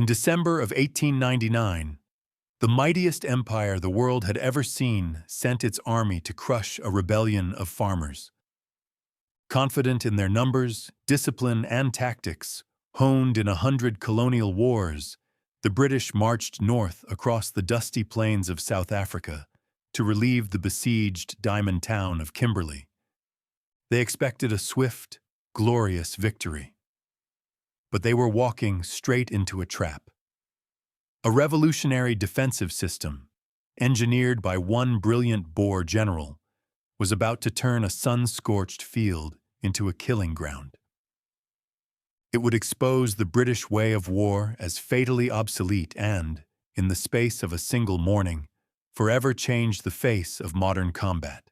December of 1899, the mightiest empire the world had ever seen sent its army to crush a rebellion of farmers. Confident in their numbers, discipline, and tactics, honed in 100 colonial wars, the British marched north across the dusty plains of South Africa to relieve the besieged diamond town of Kimberley. They expected a swift, glorious victory. But they were walking straight into a trap. A revolutionary defensive system, engineered by one brilliant Boer general, was about to turn a sun-scorched field into a killing ground. It would expose the British way of war as fatally obsolete and, in the space of a single morning, forever change the face of modern combat.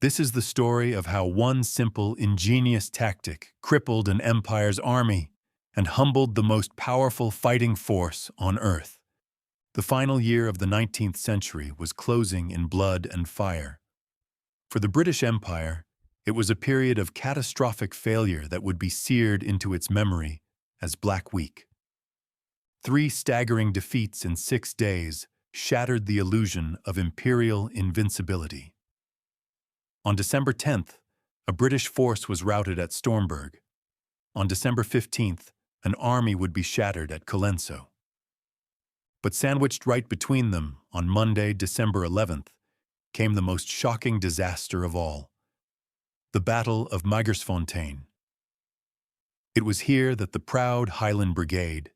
This is the story of how one simple, ingenious tactic crippled an empire's army and humbled the most powerful fighting force on Earth. The final year of the 19th century was closing in blood and fire. For the British Empire, it was a period of catastrophic failure that would be seared into its memory as Black Week. 3 staggering defeats in 6 days shattered the illusion of imperial invincibility. On December 10th, a British force was routed at Stormberg. On December 15th, an army would be shattered at Colenso. But sandwiched right between them, on Monday, December 11th, came the most shocking disaster of all: the Battle of Magersfontein. It was here that the proud Highland Brigade,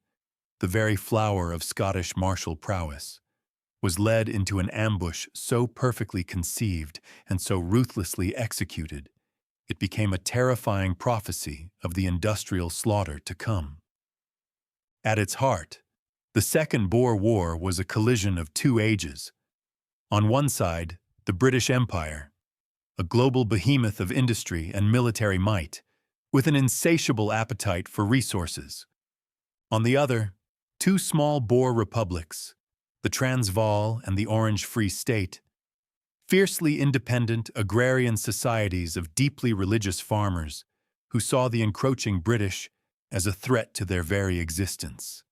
the very flower of Scottish martial prowess, was led into an ambush so perfectly conceived and so ruthlessly executed, it became a terrifying prophecy of the industrial slaughter to come. At its heart, the Second Boer War was a collision of 2 ages. On one side, the British Empire, a global behemoth of industry and military might, with an insatiable appetite for resources. On the other, 2 small Boer republics, the Transvaal and the Orange Free State, fiercely independent agrarian societies of deeply religious farmers who saw the encroaching British as a threat to their very existence.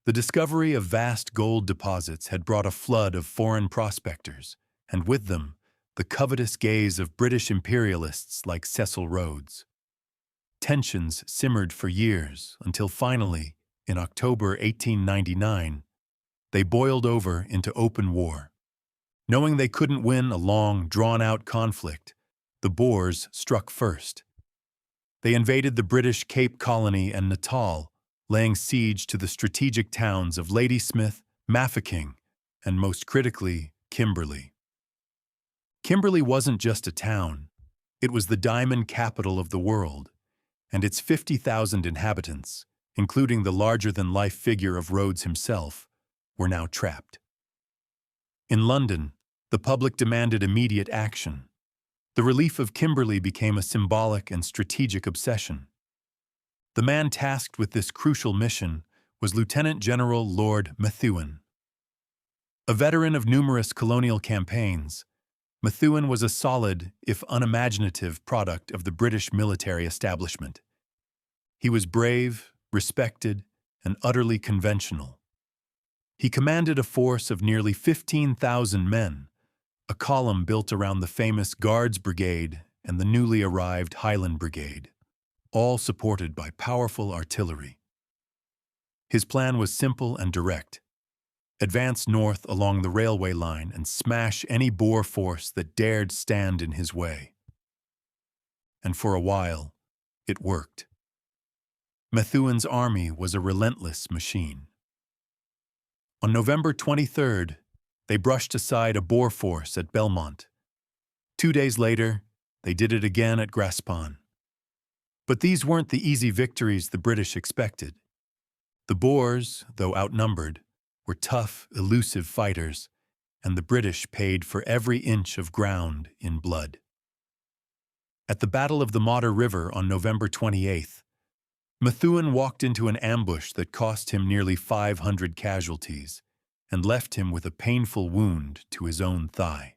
The discovery of vast gold deposits had brought a flood of foreign prospectors, and with them, the covetous gaze of British imperialists like Cecil Rhodes. Tensions simmered for years until finally, in October 1899, they boiled over into open war. Knowing they couldn't win a long, drawn-out conflict, the Boers struck first. They invaded the British Cape Colony and Natal, laying siege to the strategic towns of Ladysmith, Mafeking, and most critically, Kimberley. Kimberley wasn't just a town, it was the diamond capital of the world, and its 50,000 inhabitants, including the larger-than-life figure of Rhodes himself, were now trapped. In London, the public demanded immediate action. The relief of Kimberley became a symbolic and strategic obsession. The man tasked with this crucial mission was Lieutenant General Lord Methuen. A veteran of numerous colonial campaigns, Methuen was a solid, if unimaginative, product of the British military establishment. He was brave, respected, and utterly conventional. He commanded a force of nearly 15,000 men, a column built around the famous Guards Brigade and the newly arrived Highland Brigade, all supported by powerful artillery. His plan was simple and direct: advance north along the railway line and smash any Boer force that dared stand in his way. And for a while, it worked. Methuen's army was a relentless machine. On November 23rd, they brushed aside a Boer force at Belmont. 2 days later, they did it again at Graspan. But these weren't the easy victories the British expected. The Boers, though outnumbered, were tough, elusive fighters, and the British paid for every inch of ground in blood. At the Battle of the Modder River on November 28th, Methuen walked into an ambush that cost him nearly 500 casualties and left him with a painful wound to his own thigh.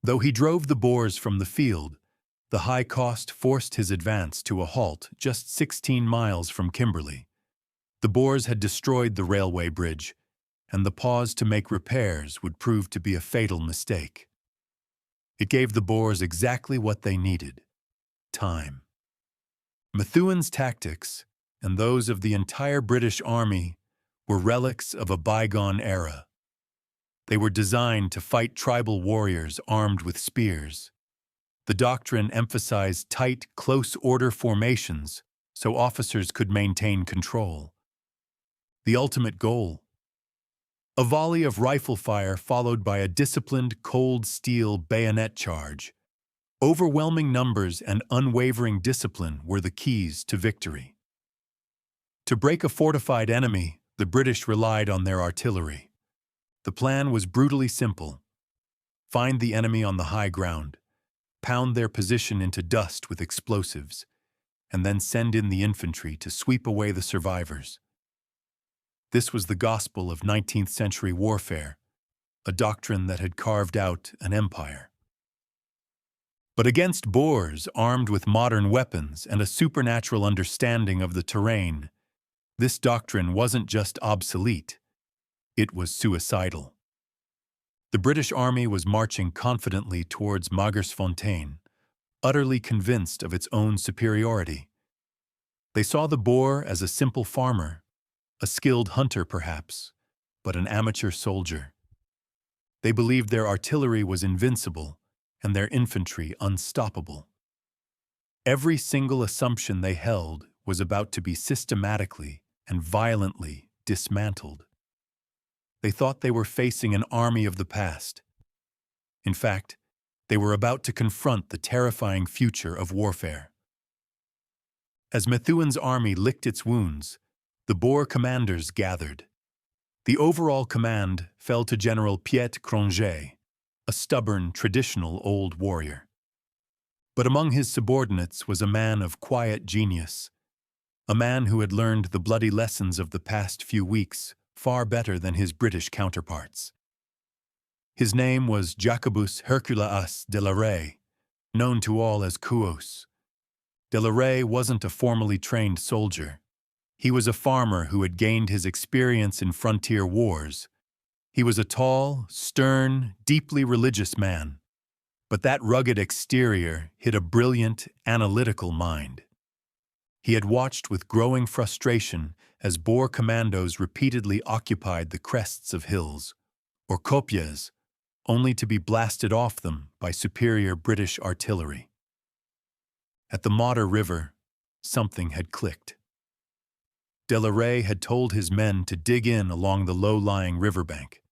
Though he drove the Boers from the field, the high cost forced his advance to a halt just 16 miles from Kimberley. The Boers had destroyed the railway bridge, and the pause to make repairs would prove to be a fatal mistake. It gave the Boers exactly what they needed: time. Methuen's tactics, and those of the entire British Army, were relics of a bygone era. They were designed to fight tribal warriors armed with spears. The doctrine emphasized tight, close-order formations so officers could maintain control. The ultimate goal: a volley of rifle fire followed by a disciplined, cold steel bayonet charge. Overwhelming numbers and unwavering discipline were the keys to victory. To break a fortified enemy, the British relied on their artillery. The plan was brutally simple: find the enemy on the high ground, pound their position into dust with explosives, and then send in the infantry to sweep away the survivors. This was the gospel of 19th-century warfare, a doctrine that had carved out an empire. But against Boers armed with modern weapons and a supernatural understanding of the terrain, this doctrine wasn't just obsolete, it was suicidal. The British Army was marching confidently towards Magersfontein, utterly convinced of its own superiority. They saw the Boer as a simple farmer, a skilled hunter perhaps, but an amateur soldier. They believed their artillery was invincible and their infantry unstoppable. Every single assumption they held was about to be systematically and violently dismantled. They thought they were facing an army of the past. In fact, they were about to confront the terrifying future of warfare. As Methuen's army licked its wounds, the Boer commanders gathered. The overall command fell to General Piet Cronje, a stubborn, traditional old warrior. But among his subordinates was a man of quiet genius, a man who had learned the bloody lessons of the past few weeks far better than his British counterparts. His name was Jacobus Herculeus de la Rey, known to all as Koos. De la Rey wasn't a formally trained soldier. He was a farmer who had gained his experience in frontier wars. He was a tall, stern, deeply religious man. But that rugged exterior hid a brilliant, analytical mind. He had watched with growing frustration as Boer commandos repeatedly occupied the crests of hills, or kopjes, only to be blasted off them by superior British artillery. At the Modder River, something had clicked. De la Rey had told his men to dig in along the low-lying riverbank.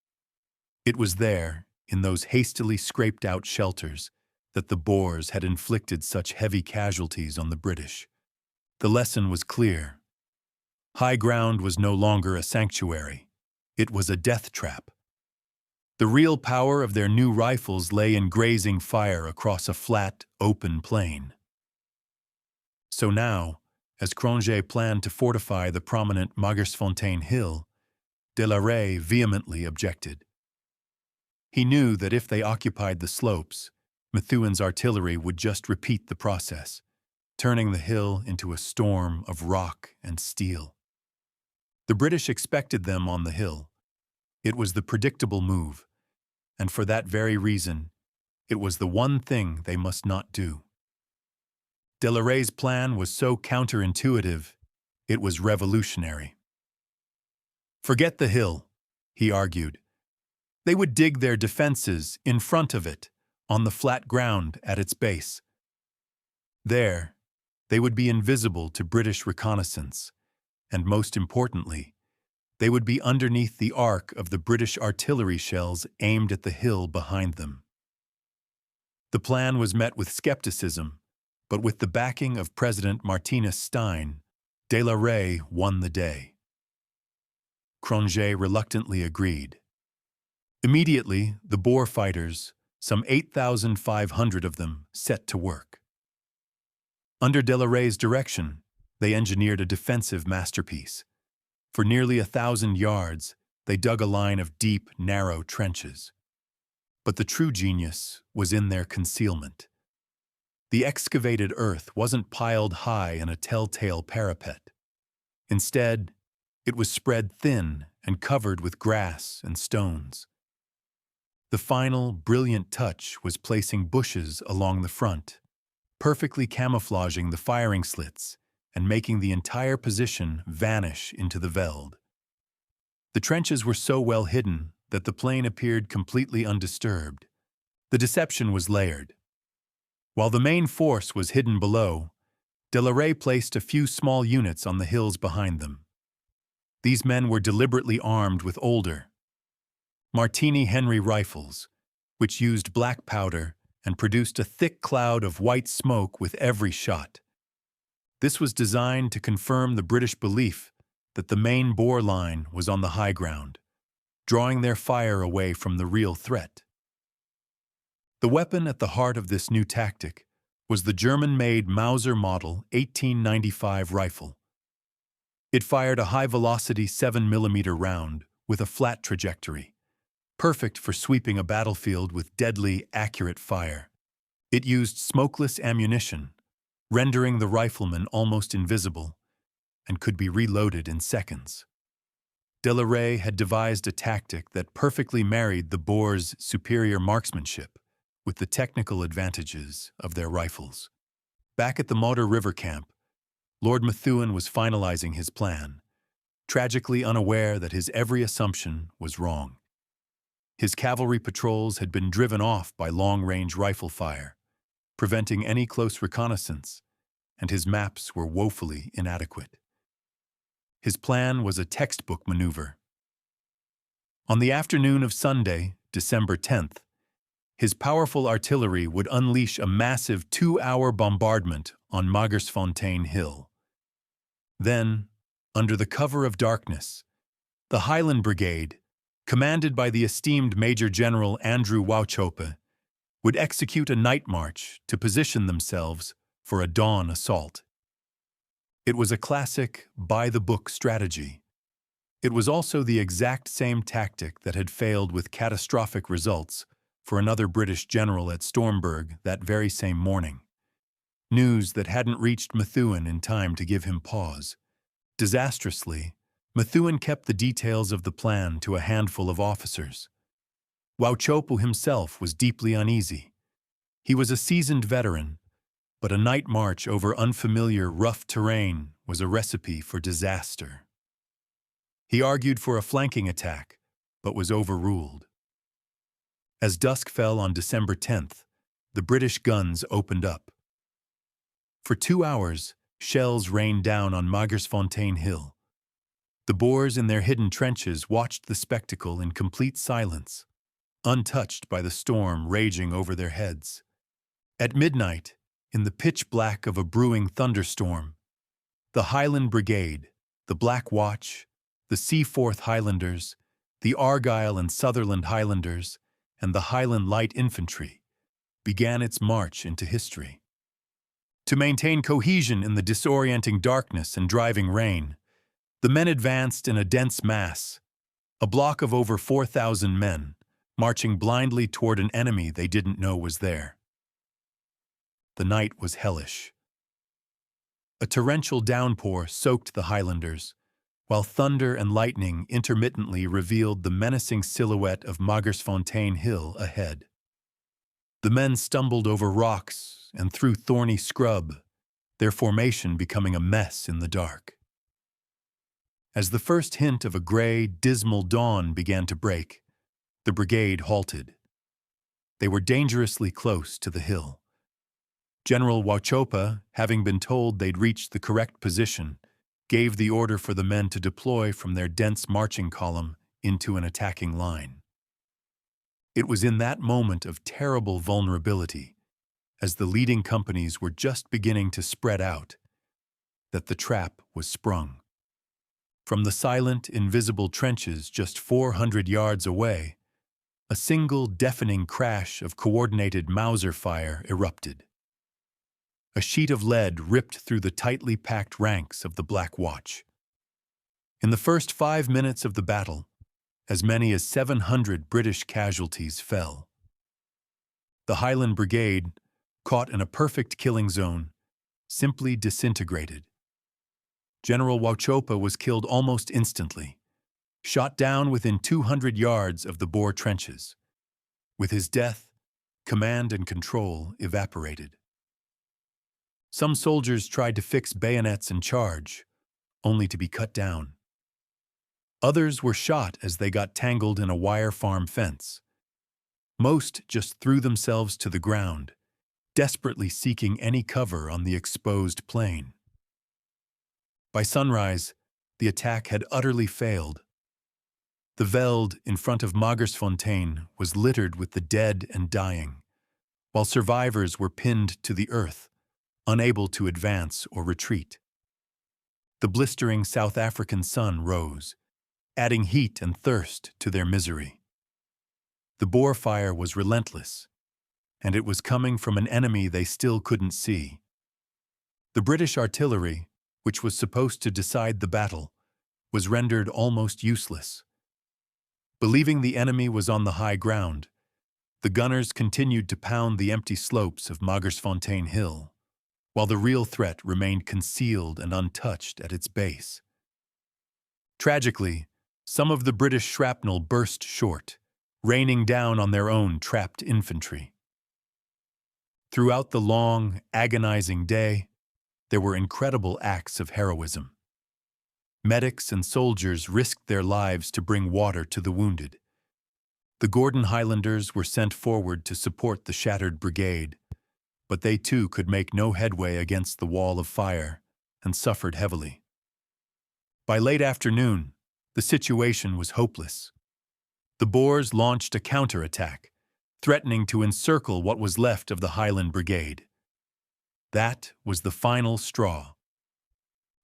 It was there, in those hastily scraped-out shelters, that the Boers had inflicted such heavy casualties on the British. The lesson was clear. High ground was no longer a sanctuary. It was a death trap. The real power of their new rifles lay in grazing fire across a flat, open plain. So now, as Cronje planned to fortify the prominent Magersfontein hill, de la Rey vehemently objected. He knew that if they occupied the slopes, Methuen's artillery would just repeat the process, turning the hill into a storm of rock and steel. The British expected them on the hill. It was the predictable move, and for that very reason, it was the one thing they must not do. De la Rey's plan was so counterintuitive, it was revolutionary. Forget the hill, he argued. They would dig their defenses in front of it, on the flat ground at its base. There, they would be invisible to British reconnaissance, and most importantly, they would be underneath the arc of the British artillery shells aimed at the hill behind them. The plan was met with skepticism, but with the backing of President Martinus Stein, de la Rey won the day. Cronje reluctantly agreed. Immediately, the Boer fighters, some 8,500 of them, set to work. Under de la Rey's direction, they engineered a defensive masterpiece. For nearly 1,000 yards, they dug a line of deep, narrow trenches. But the true genius was in their concealment. The excavated earth wasn't piled high in a telltale parapet. Instead, It was spread thin and covered with grass and stones. The final, brilliant touch was placing bushes along the front, perfectly camouflaging the firing slits and making the entire position vanish into the veld. The trenches were so well hidden that the plain appeared completely undisturbed. The deception was layered. While the main force was hidden below, de la Rey placed a few small units on the hills behind them. These men were deliberately armed with older Martini Henry rifles, which used black powder and produced a thick cloud of white smoke with every shot. This was designed to confirm the British belief that the main Boer line was on the high ground, drawing their fire away from the real threat. The weapon at the heart of this new tactic was the German-made Mauser Model 1895 rifle. It fired a high-velocity 7mm round with a flat trajectory, perfect for sweeping a battlefield with deadly, accurate fire. It used smokeless ammunition, rendering the rifleman almost invisible, and could be reloaded in seconds. De la Rey had devised a tactic that perfectly married the Boers' superior marksmanship with the technical advantages of their rifles. Back at the Modder River camp, Lord Methuen was finalizing his plan, tragically unaware that his every assumption was wrong. His cavalry patrols had been driven off by long-range rifle fire, preventing any close reconnaissance, and his maps were woefully inadequate. His plan was a textbook maneuver. On the afternoon of Sunday, December 10th, his powerful artillery would unleash a massive 2-hour bombardment on Magersfontein Hill. Then, under the cover of darkness, the Highland Brigade, commanded by the esteemed Major General Andrew Wauchope, would execute a night march to position themselves for a dawn assault. It was a classic, by-the-book strategy. It was also the exact same tactic that had failed with catastrophic results for another British general at Stormberg that very same morning. News that hadn't reached Methuen in time to give him pause. Disastrously, Methuen kept the details of the plan to a handful of officers. Wauchope himself was deeply uneasy. He was a seasoned veteran, but a night march over unfamiliar, rough terrain was a recipe for disaster. He argued for a flanking attack, but was overruled. As dusk fell on December 10th, the British guns opened up. For 2 hours, shells rained down on Magersfontein Hill. The Boers in their hidden trenches watched the spectacle in complete silence, untouched by the storm raging over their heads. At midnight, in the pitch black of a brewing thunderstorm, the Highland Brigade, the Black Watch, the Seaforth Highlanders, the Argyll and Sutherland Highlanders, and the Highland Light Infantry began its march into history. To maintain cohesion in the disorienting darkness and driving rain, the men advanced in a dense mass, a block of over 4,000 men, marching blindly toward an enemy they didn't know was there. The night was hellish. A torrential downpour soaked the Highlanders, while thunder and lightning intermittently revealed the menacing silhouette of Magersfontein Hill ahead. The men stumbled over rocks and through thorny scrub, their formation becoming a mess in the dark. As the first hint of a gray, dismal dawn began to break, the brigade halted. They were dangerously close to the hill. General Wauchope, having been told they'd reached the correct position, gave the order for the men to deploy from their dense marching column into an attacking line. It was in that moment of terrible vulnerability, as the leading companies were just beginning to spread out, that the trap was sprung. From the silent, invisible trenches just 400 yards away, a single deafening crash of coordinated Mauser fire erupted. A sheet of lead ripped through the tightly packed ranks of the Black Watch. In the first 5 minutes of the battle, as many as 700 British casualties fell. The Highland Brigade, caught in a perfect killing zone, simply disintegrated. General Wauchopa was killed almost instantly, shot down within 200 yards of the Boer trenches. With his death, command and control evaporated. Some soldiers tried to fix bayonets and charge, only to be cut down. Others were shot as they got tangled in a wire farm fence. Most just threw themselves to the ground, desperately seeking any cover on the exposed plain. By sunrise, the attack had utterly failed. The veld in front of Magersfontein was littered with the dead and dying, while survivors were pinned to the earth, unable to advance or retreat. The blistering South African sun rose, adding heat and thirst to their misery. The Boer fire was relentless, and it was coming from an enemy they still couldn't see. The British artillery, which was supposed to decide the battle, was rendered almost useless. Believing the enemy was on the high ground, the gunners continued to pound the empty slopes of Magersfontein Hill, while the real threat remained concealed and untouched at its base. Tragically, some of the British shrapnel burst short, raining down on their own trapped infantry. Throughout the long, agonizing day, there were incredible acts of heroism. Medics and soldiers risked their lives to bring water to the wounded. The Gordon Highlanders were sent forward to support the shattered brigade, but they too could make no headway against the wall of fire and suffered heavily. By late afternoon, the situation was hopeless. The Boers launched a counterattack, threatening to encircle what was left of the Highland Brigade. That was the final straw.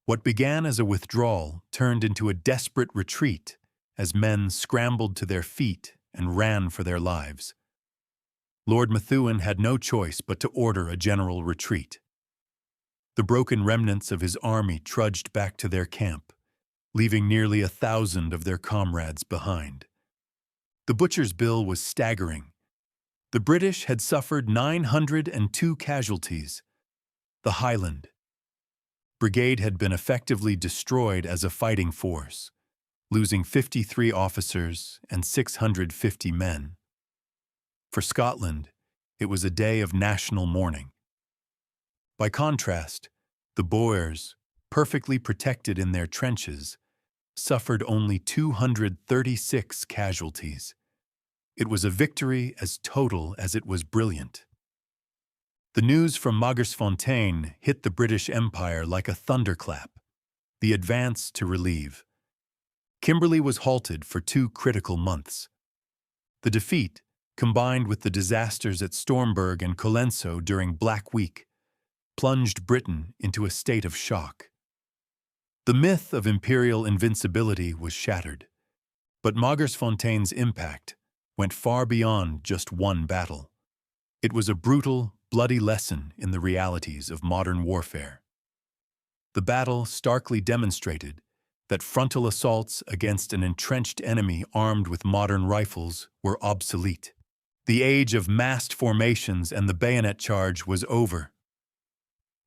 What began as a withdrawal turned into a desperate retreat as men scrambled to their feet and ran for their lives. Lord Methuen had no choice but to order a general retreat. The broken remnants of his army trudged back to their camp, leaving nearly 1,000 of their comrades behind. The butcher's bill was staggering. The British had suffered 902 casualties. The Highland Brigade had been effectively destroyed as a fighting force, losing 53 officers and 650 men. For Scotland, it was a day of national mourning. By contrast, the Boers, perfectly protected in their trenches, suffered only 236 casualties. It was a victory as total as it was brilliant. The news from Magersfontein hit the British Empire like a thunderclap. The advance to relieve. Kimberley was halted for 2 critical months. The defeat, combined with the disasters at Stormberg and Colenso during Black Week, plunged Britain into a state of shock. The myth of imperial invincibility was shattered, but Magersfontein's impact went far beyond just one battle. It was a brutal, bloody lesson in the realities of modern warfare. The battle starkly demonstrated that frontal assaults against an entrenched enemy armed with modern rifles were obsolete. The age of massed formations and the bayonet charge was over.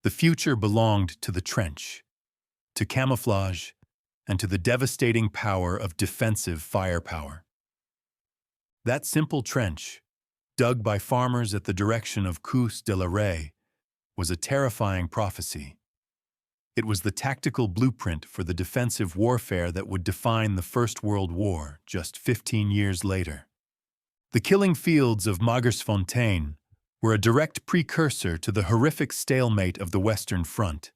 The future belonged to the trench, to camouflage, and to the devastating power of defensive firepower. That simple trench, dug by farmers at the direction of Koos de la Rey, was a terrifying prophecy. It was the tactical blueprint for the defensive warfare that would define the First World War just 15 years later. The killing fields of Magersfontein were a direct precursor to the horrific stalemate of the Western Front,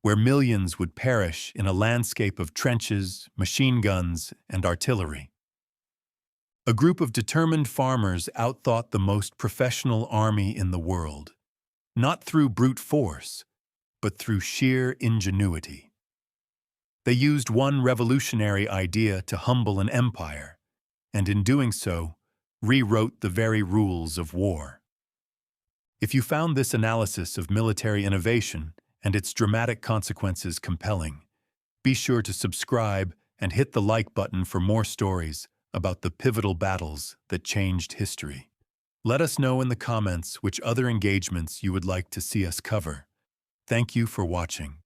where millions would perish in a landscape of trenches, machine guns, and artillery. A group of determined farmers outthought the most professional army in the world, not through brute force, but through sheer ingenuity. They used one revolutionary idea to humble an empire, and in doing so, rewrote the very rules of war. If you found this analysis of military innovation and its dramatic consequences compelling, be sure to subscribe and hit the like button for more stories about the pivotal battles that changed history. Let us know in the comments which other engagements you would like to see us cover. Thank you for watching.